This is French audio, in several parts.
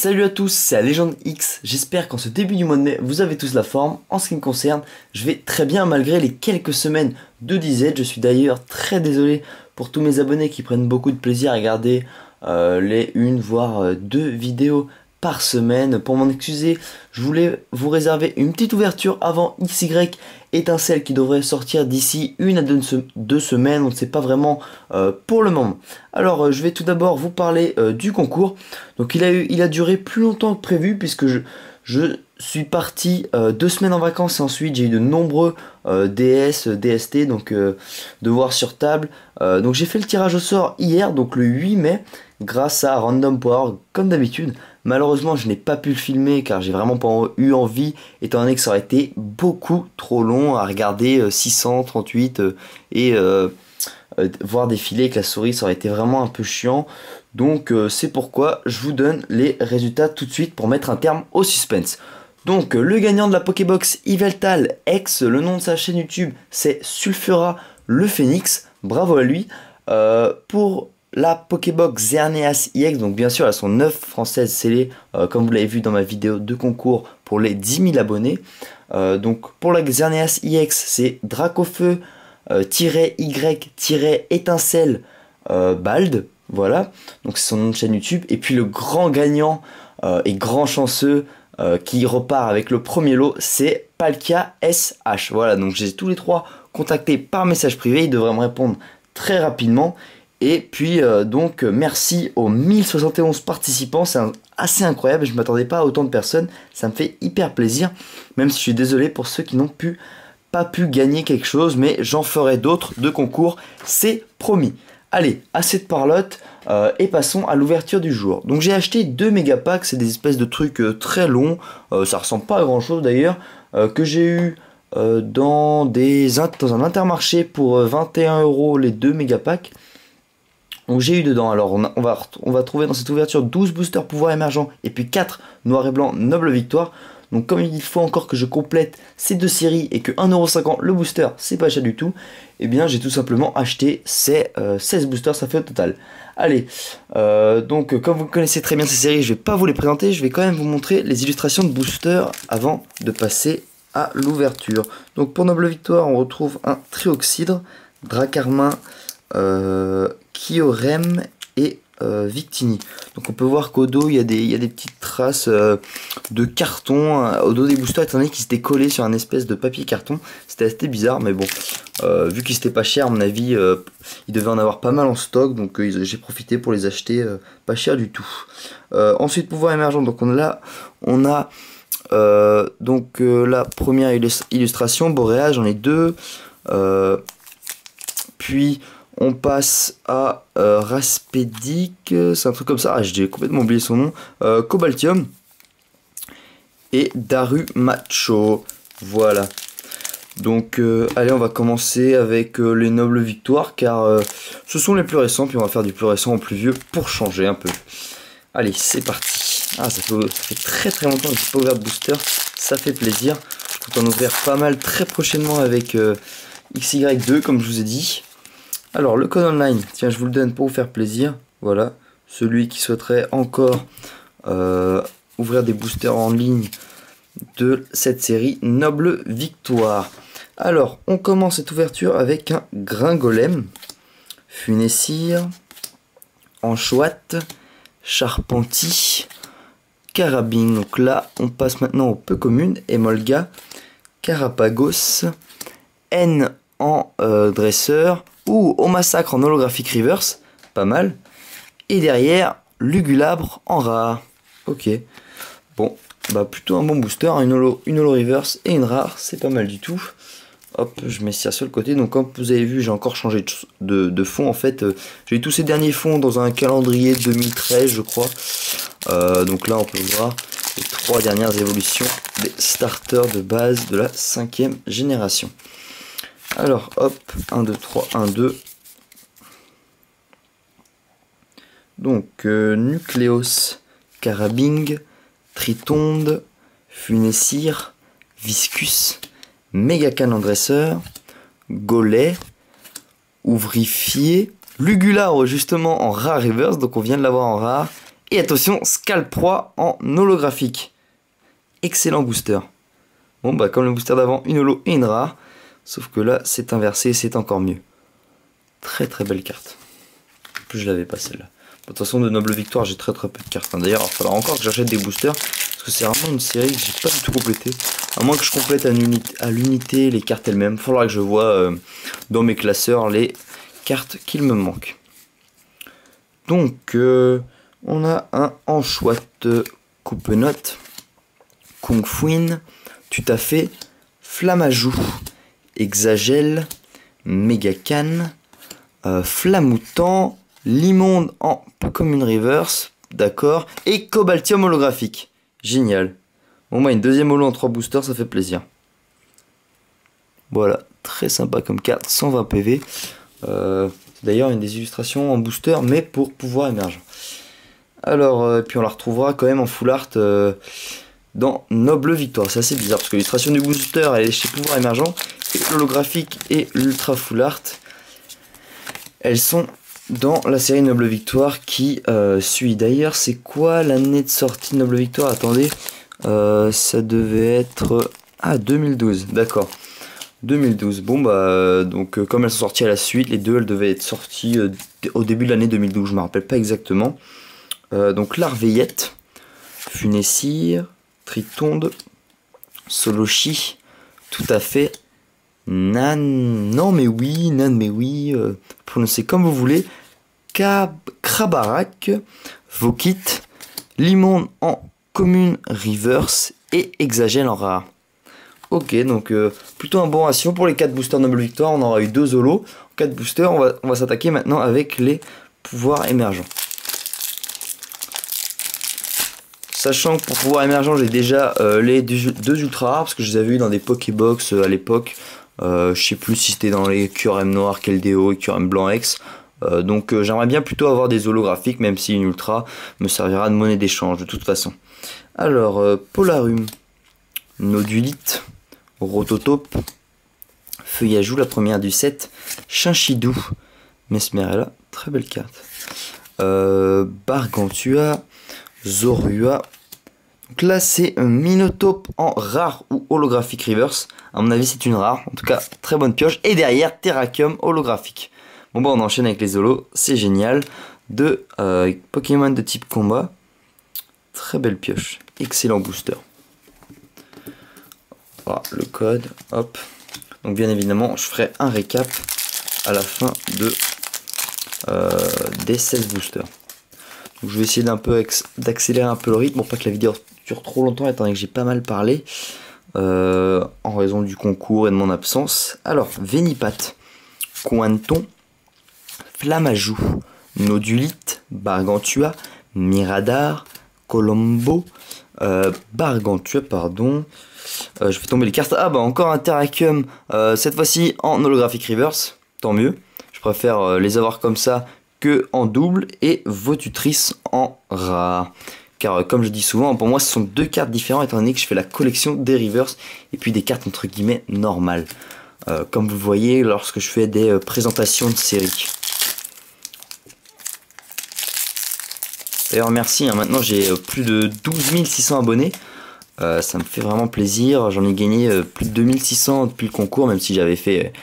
Salut à tous, c'est la Légende X. J'espère qu'en ce début du mois de mai, vous avez tous la forme. En ce qui me concerne, je vais très bien malgré les quelques semaines de disette. Je suis d'ailleurs très désolé pour tous mes abonnés qui prennent beaucoup de plaisir à regarder les une voire deux vidéos par semaine. Pour m'en excuser, je voulais vous réserver une petite ouverture avant XY Étincelle qui devrait sortir d'ici une à deux semaines. On ne sait pas vraiment pour le moment. Alors je vais tout d'abord vous parler du concours. Donc il a duré plus longtemps que prévu puisque je suis parti 2 semaines en vacances et ensuite j'ai eu de nombreux DS, DST, donc devoirs sur table. Donc j'ai fait le tirage au sort hier, donc le 8 mai, grâce à Random Power comme d'habitude. Malheureusement je n'ai pas pu le filmer car j'ai vraiment pas eu envie, étant donné que ça aurait été beaucoup trop long à regarder 638 et voir défiler avec la souris, ça aurait été vraiment un peu chiant. Donc c'est pourquoi je vous donne les résultats tout de suite pour mettre un terme au suspense. Donc le gagnant de la Pokébox Yveltal X, le nom de sa chaîne YouTube c'est Sulfura le Phénix, bravo à lui. Pour la Pokébox Xerneas IX, donc bien sûr elles sont 9 françaises scellées, comme vous l'avez vu dans ma vidéo de concours pour les 10 000 abonnés. Donc pour la Xerneas IX c'est Dracofeu -Y-Étincelle Bald, voilà, donc c'est son nom de chaîne YouTube. Et puis le grand gagnant et grand chanceux qui repart avec le premier lot, c'est Palkia SH. Voilà, donc j'ai tous les trois contactés par message privé, ils devraient me répondre très rapidement. Et puis donc merci aux 1071 participants, c'est assez incroyable, je ne m'attendais pas à autant de personnes, ça me fait hyper plaisir, même si je suis désolé pour ceux qui n'ont pas pu gagner quelque chose, mais j'en ferai d'autres de concours, c'est promis. Allez, assez de parlotte et passons à l'ouverture du jour. Donc j'ai acheté 2 méga packs, c'est des espèces de trucs très longs, ça ressemble pas à grand chose d'ailleurs, que j'ai eu dans un intermarché pour 21 € les 2 méga packs. Donc j'ai eu dedans, alors on va trouver dans cette ouverture 12 boosters pouvoir émergent et puis 4 noir et blanc noble victoire. Donc comme il faut encore que je complète ces deux séries et que 1,50 € le booster c'est pas cher du tout, et bien j'ai tout simplement acheté ces 16 boosters, ça fait au total. Allez, donc comme vous connaissez très bien ces séries, je vais pas vous les présenter, je vais quand même vous montrer les illustrations de boosters avant de passer à l'ouverture. Donc pour noble victoire on retrouve un Trioxydre, Dracarmin, Kyurem et Victini. Donc on peut voir qu'au dos il y a des petites traces de carton au dos des boosters, étant donné qu'ils étaient collés sur un espèce de papier carton. C'était assez bizarre, mais bon, vu qu'ils étaient pas chers, à mon avis il devait en avoir pas mal en stock, donc j'ai profité pour les acheter pas cher du tout. Ensuite pouvoir émergent, donc on a la première illustration Boréal, j'en ai deux. Puis on passe à Raspédic, c'est un truc comme ça, ah, j'ai complètement oublié son nom, Cobaltium et Darumacho, voilà. Donc allez, on va commencer avec les nobles victoires car ce sont les plus récents, puis on va faire du plus récent au plus vieux pour changer un peu. Allez, c'est parti. Ah, ça fait très longtemps que je n'ai pas ouvert de booster, ça fait plaisir. Je compte en ouvrir pas mal très prochainement avec XY2 comme je vous ai dit. Alors le code online, tiens, je vous le donne pour vous faire plaisir. Voilà, celui qui souhaiterait encore ouvrir des boosters en ligne de cette série Noble Victoire. Alors on commence cette ouverture avec un Gringolem, Funessire, Anchoate, Charpenti, Carabine. Donc là on passe maintenant aux peu communes, Emolga, Carapagos, N en dresseur, ou au massacre en holographique reverse, pas mal. Et derrière, Lugulabre en rare. Ok. Bon, bah plutôt un bon booster, une holo reverse et une rare, c'est pas mal du tout. Hop, je mets ça sur le côté. Donc comme vous avez vu, j'ai encore changé de fond. En fait, j'ai eu tous ces derniers fonds dans un calendrier 2013, je crois. Donc là, on peut voir les 3 dernières évolutions des starters de base de la 5e génération. Alors hop, 1, 2, 3, 1, 2. Donc Nucléos, Carabing, Tritonde, Funessire, Viscus, Mégacan en dresseur, Gollet, Ouvrifié, Lugulabre justement en rare reverse, donc on vient de l'avoir en rare, Et attention, Scalproie en holographique. Excellent booster. Bon bah comme le booster d'avant, une holo et une rare. Sauf que là c'est inversé, c'est encore mieux. Très très belle carte. En plus je l'avais pas celle-là. De toute façon de Noble Victoire j'ai très peu de cartes. D'ailleurs il va falloir encore que j'achète des boosters. Parce que c'est vraiment une série que j'ai pas du tout complétée. À moins que je complète à l'unité les cartes elles-mêmes. Il faudra que je vois dans mes classeurs les cartes qu'il me manque. Donc on a un Anchouette Coupe-Note, Kung Fuin, Tout à fait, Flamajou, Exagel, Megacan, Flamoutant, Limonde en Commune Reverse, d'accord, et Cobaltium holographique. Génial. Bon bah une deuxième holo en 3 boosters, ça fait plaisir. Voilà, très sympa comme carte, 120 PV. C'est d'ailleurs une des illustrations en booster, mais pour pouvoir émergent. Alors, puis on la retrouvera quand même en full art dans Noble Victoire. C'est assez bizarre parce que l'illustration du booster elle est chez Pouvoir Émergent et l'holographique et l'ultra full art elles sont dans la série Noble Victoire qui suit. D'ailleurs, c'est quoi l'année de sortie de Noble Victoire? Attendez, ça devait être 2012, d'accord. 2012. Bon bah donc comme elles sont sorties à la suite, les deux elles devaient être sorties au début de l'année 2012. Je me rappelle pas exactement. Donc Larveillette, Funessire, Tritonde, Solochi, Tout à fait, non mais oui, prononcez comme vous voulez, Krabarak, Vokit, Limonde en Commune Reverse et Exagel en rare. Ok, donc plutôt un bon ratio pour les 4 boosters Noble Victoire. On aura eu 2 holos. 4 boosters, on va s'attaquer maintenant avec les pouvoirs émergents. Sachant que pour pouvoir émergent, j'ai déjà les 2 ultra rares parce que je les avais eu dans des Pokébox à l'époque. Je sais plus si c'était dans les QRM noir, Keldeo et QRM blanc X. Donc j'aimerais bien plutôt avoir des holographiques, même si une ultra me servira de monnaie d'échange de toute façon. Alors, Polarum, Nodulite, Rototope, Feuillajou, la première du set, Chinchidou, Mesmerella, très belle carte. Bargantua, Zorua. Donc là c'est un Minotape en rare ou holographique reverse. À mon avis c'est une rare, en tout cas très bonne pioche. Et derrière Terrakium holographique. Bon bah on enchaîne avec les holos, c'est génial. De Pokémon de type combat. Très belle pioche, excellent booster. Voilà le code, hop. Donc bien évidemment je ferai un récap à la fin de des 16 boosters. Donc je vais essayer d'accélérer un peu le rythme pour pas que la vidéo dure trop longtemps étant donné que j'ai pas mal parlé en raison du concours et de mon absence. Alors Vénipat, Cointon, Flamajou, Nodulite, Bargantua, Miradar, Colombo, Bargantua pardon. Je fais tomber les cartes. Ah bah encore un Terrakium, cette fois-ci en holographic reverse, tant mieux. Je préfère les avoir comme ça que en double, et Votutrice en rare. Car comme je dis souvent, pour moi ce sont 2 cartes différentes étant donné que je fais la collection des reverse et puis des cartes entre guillemets normales. Comme vous voyez lorsque je fais des présentations de série. D'ailleurs merci, hein, maintenant j'ai plus de 12 600 abonnés. Ça me fait vraiment plaisir, j'en ai gagné plus de 2600 depuis le concours, même si j'avais fait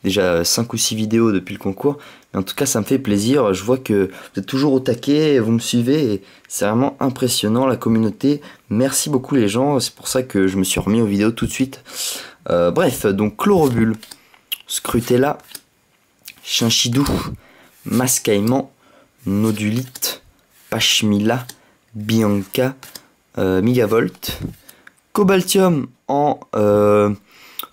déjà 5 ou 6 vidéos depuis le concours. Mais en tout cas ça me fait plaisir, je vois que vous êtes toujours au taquet, vous me suivez et c'est vraiment impressionnant la communauté. Merci beaucoup les gens, c'est pour ça que je me suis remis aux vidéos tout de suite. Bref, donc Chlorobule, Scrutella, Chinchidou, Mascaïman, Nodulite, Pachmila, Bianca, Migavolt, Cobaltium en...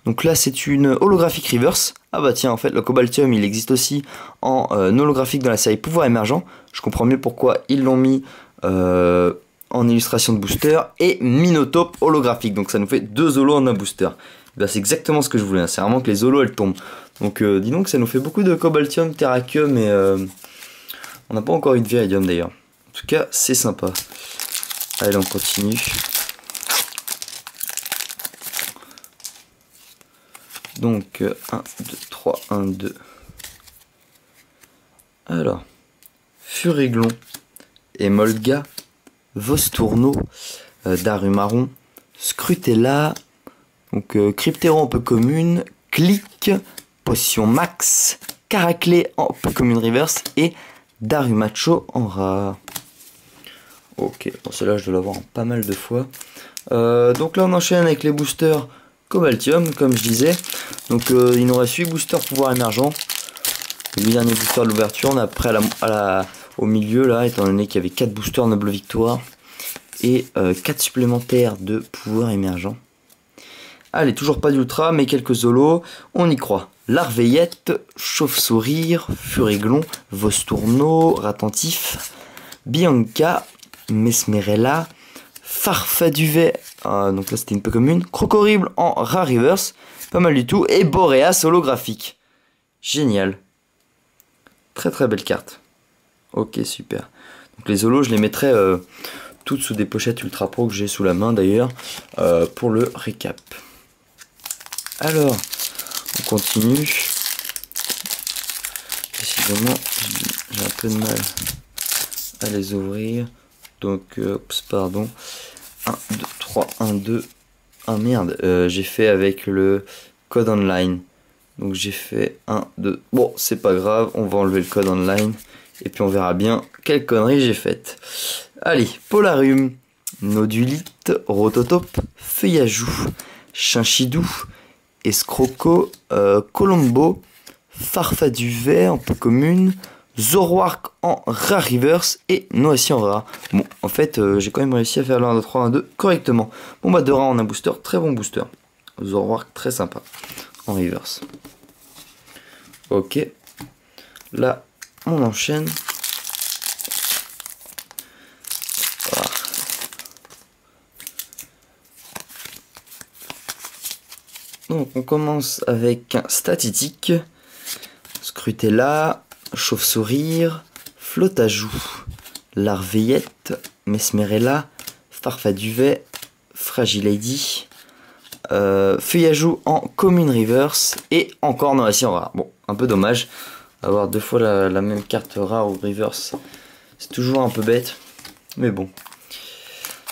donc là c'est une holographique reverse. Ah bah tiens en fait le Cobaltium il existe aussi en holographique dans la série Pouvoir Émergent. Je comprends mieux pourquoi ils l'ont mis en illustration de booster. Et Minotape holographique, donc ça nous fait 2 holos en un booster. Bah, c'est exactement ce que je voulais, hein. C'est vraiment que les holos elles tombent. Donc dis donc ça nous fait beaucoup de Cobaltium, Terrakium et on n'a pas encore eu de Viridium d'ailleurs. En tout cas c'est sympa. Allez on continue. Donc 1, 2, 3, 1, 2. Alors, Furiglon, Emolga, Vostourno, Darumarron, Scrutella, donc Cryptéro en peu commune, Click, Potion Max, Caraclé en peu commune reverse et Darumacho en rare. Ok, bon celle-là je dois l'avoir pas mal de fois. Donc là on enchaîne avec les boosters Cobaltium, comme je disais. Donc il nous reste 8 boosters pouvoir émergent. Les 8 derniers boosters de l'ouverture, on a après au milieu là, étant donné qu'il y avait 4 boosters noble victoire et 4 supplémentaires de pouvoir émergent. Allez, toujours pas d'ultra, mais quelques zolos, on y croit. Larveillette, Chauve-Sourire, Furiglon, Vostourno, Ratentif, Bianca, Mesmerella, Farfaduvet, donc là c'était une peu commune, Crocorrible en rare reverse, pas mal du tout, et Boreas holographique. Génial. Très très belle carte. Ok, super. Donc les zolos, je les mettrai toutes sous des pochettes ultra pro que j'ai sous la main d'ailleurs, pour le récap. Alors, on continue. Décidément, j'ai un peu de mal à les ouvrir. Donc, pardon. 1, 2, 3, 1, 2. Ah merde, j'ai fait avec le code online. Donc j'ai fait 1, 2. Bon, c'est pas grave, on va enlever le code online. Et puis on verra bien quelle connerie j'ai faite. Allez, Polarium, Nodulite, Rototope, Feuillajou, Chinchidou, Escroco, Colombo, Farfaduvet en peu commune, Zoroark en rare reverse et Noisy en rare. Bon, en fait, j'ai quand même réussi à faire le 1, 2, 3, 1, 2 correctement. Bon, bah, de rare en un booster, très bon booster. Zoroark, très sympa en reverse. Ok. Là, on enchaîne. Voilà. Donc on commence avec un statistique, Scrutella, Chauve-Sourire, Flotajou, Larveillette, Mesmerella, Farfaduvet, Fragile Lady, Feuillajou en commune reverse et encore Noisy en rare. Bon, un peu dommage, avoir deux fois la même carte rare ou reverse, c'est toujours un peu bête, mais bon,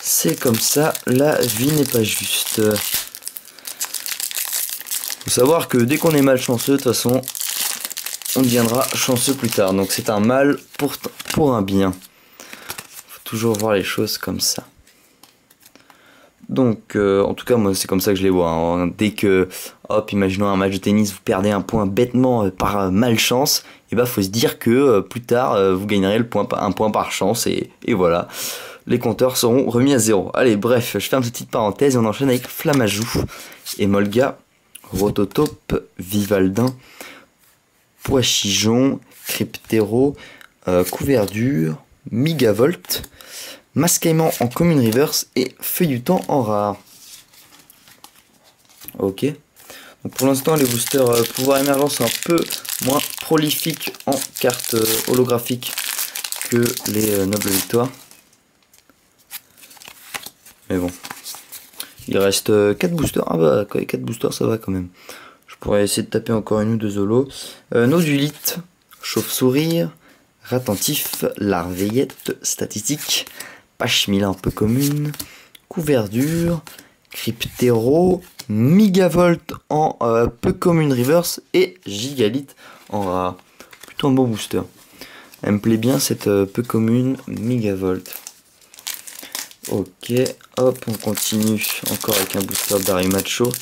c'est comme ça, la vie n'est pas juste. Faut savoir que dès qu'on est malchanceux, de toute façon, on deviendra chanceux plus tard. Donc c'est un mal pour un bien. Faut toujours voir les choses comme ça. Donc, en tout cas, moi, c'est comme ça que je les vois. Hein. Dès que, hop, imaginons un match de tennis, vous perdez un point bêtement par malchance, et bah, faut se dire que plus tard, vous gagnerez un point par chance, et voilà. Les compteurs seront remis à zéro. Allez, bref, je ferme cette petite parenthèse et on enchaîne avec Flamajou, Emolga, Rototope, Vivaldin, Poichijon, Cryptéro, Couverture, Migavolt, Mascaillement en commune reverse et Feuilletant en rare. Ok. Donc pour l'instant, les boosters pouvoir émergent sont un peu moins prolifiques en cartes holographiques que les nobles victoires. Mais bon. Il reste 4 boosters. Ah bah, 4 boosters, ça va quand même. Je pourrais essayer de taper encore une ou deux zolos. Nodulite, Chauve-Sourire, Ratentif, Larveillette, Statistique, Pachemila un peu commune, Couverture, Cryptéro, Migavolt en peu commune reverse et Gigalite en rare. Plutôt un bon booster. Elle me plaît bien cette peu commune Migavolt. Ok, hop, on continue encore avec un booster d'Arimacho.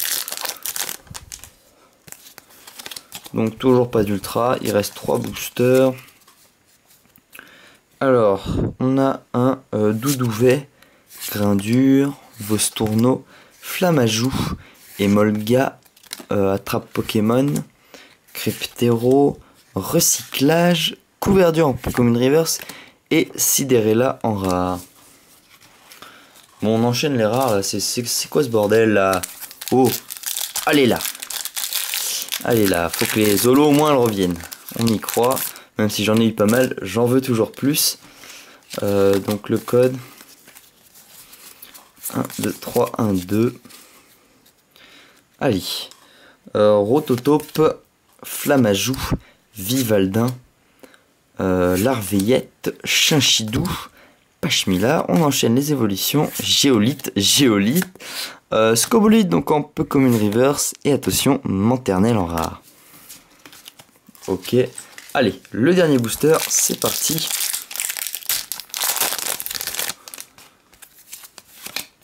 Donc toujours pas d'ultra, il reste 3 boosters. Alors, on a un Doudouvet, Grindure, Vostourno, Flamajou, Emolga, Attrape Pokémon, Cryptéro, Recyclage, Couverture en commune reverse et Sidérella en rare. Bon, on enchaîne les rares là, c'est quoi ce bordel là? Oh, allez là! Allez là, faut que les zolos au moins elles reviennent. On y croit, même si j'en ai eu pas mal, j'en veux toujours plus. Donc le code 1, 2, 3, 1, 2. Allez. Rototope, Flamajou, Vivaldin, Larveillette, Chinchidou, Pashmila. On enchaîne les évolutions. Géolite, Scobolide donc en peu commune reverse. Et attention, Manternelle en rare. Ok. Allez, le dernier booster, c'est parti.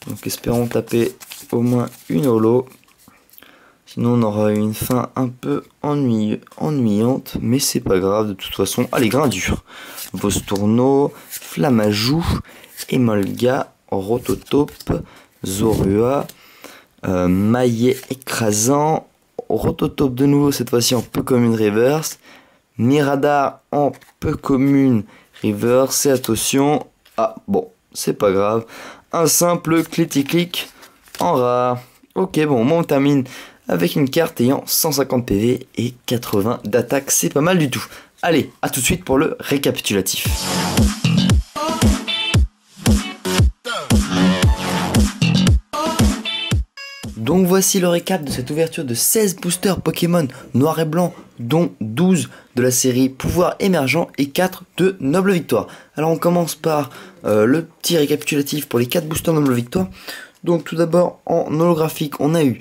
Donc espérons taper au moins une holo. Sinon on aura une fin un peu ennuyante. Mais c'est pas grave de toute façon. Allez, Grindure. Vostourneau, Flamajou, Emolga, Rototope, Zorua, Maillet écrasant, Rototope de nouveau cette fois-ci en peu commune reverse, Miradar en peu commune reverse et attention, ah bon c'est pas grave, un simple clic en rare. Ok bon, on termine avec une carte ayant 150 PV et 80 d'attaque, c'est pas mal du tout. Allez, à tout de suite pour le récapitulatif. Donc voici le récap de cette ouverture de 16 boosters Pokémon noir et blanc, dont 12 de la série Pouvoir émergent et 4 de Noble Victoire. Alors on commence par le petit récapitulatif pour les 4 boosters Noble Victoire. Donc tout d'abord en holographique on a eu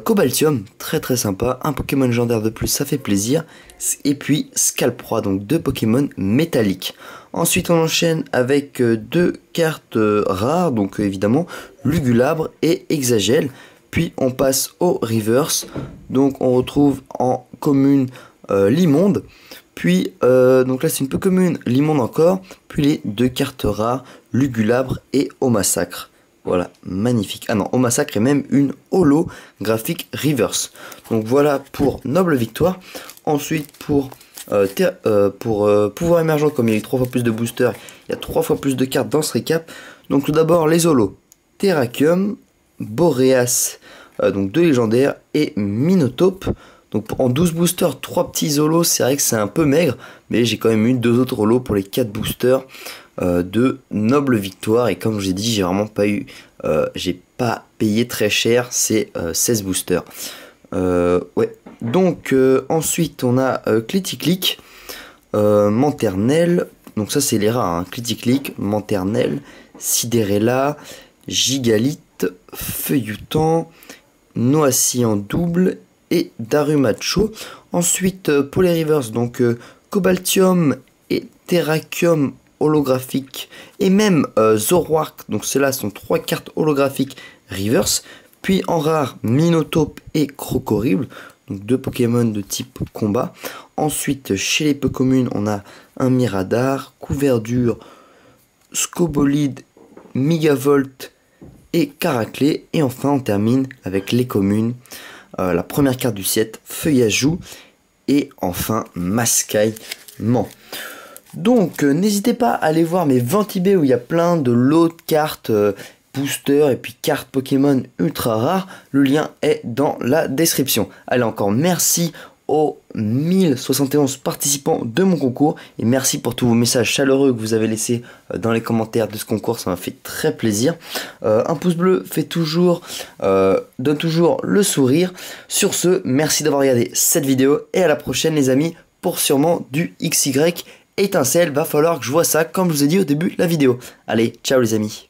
Cobaltium, très sympa, un Pokémon légendaire de plus, ça fait plaisir. Et puis Scalproie, donc 2 Pokémon métalliques. Ensuite on enchaîne avec 2 cartes rares, donc évidemment Lugulabre et Exagel. Puis on passe au reverse, donc on retrouve en commune Limonde, puis donc là c'est une peu commune Limonde encore, puis les 2 cartes rares Lugulabre et Au Massacre. Voilà, magnifique. Ah non, Au Massacre et même une holo graphique reverse. Donc voilà pour Noble Victoire. Ensuite pour Pouvoir émergent, comme il y a eu 3 fois plus de boosters, il y a 3 fois plus de cartes dans ce récap. Donc tout d'abord les holos Terrakium, Boreas, donc 2 légendaires et Minotape. Donc en 12 boosters, 3 petits holos, c'est vrai que c'est un peu maigre, mais j'ai quand même eu 2 autres holos pour les 4 boosters de Noble Victoire. Et comme j'ai dit, j'ai vraiment pas eu, j'ai pas payé très cher ces 16 boosters. Ouais. Donc ensuite on a Clitic, Manternelle, donc ça c'est les rares, hein. Clitic, Manternelle, Sidérella, Gigalith, Feuillutant, Noisy en double et Darumacho. Ensuite pour les reverse, donc Cobaltium et Terrakium holographique et même Zoroark, donc ceux-là sont 3 cartes holographiques reverse. Puis en rare Minotape et Crocorible, donc 2 Pokémon de type combat. Ensuite chez les peu communes on a un Miradar, Couverture, Scobolide, Megavolt et Caraclé. Et enfin on termine avec les communes, la première carte du set Feuillajou et enfin Mascaillement. Donc n'hésitez pas à aller voir mes ventes eBay où il y a plein de lots de cartes booster et puis cartes Pokémon ultra rares. Le lien est dans la description. Allez, encore merci aux 1071 participants de mon concours et merci pour tous vos messages chaleureux que vous avez laissés dans les commentaires de ce concours, ça m'a fait très plaisir. Un pouce bleu fait toujours, donne toujours le sourire. Sur ce, merci d'avoir regardé cette vidéo et à la prochaine les amis pour sûrement du XY étincelle. Va falloir que je vois ça comme je vous ai dit au début de la vidéo. Allez, ciao les amis.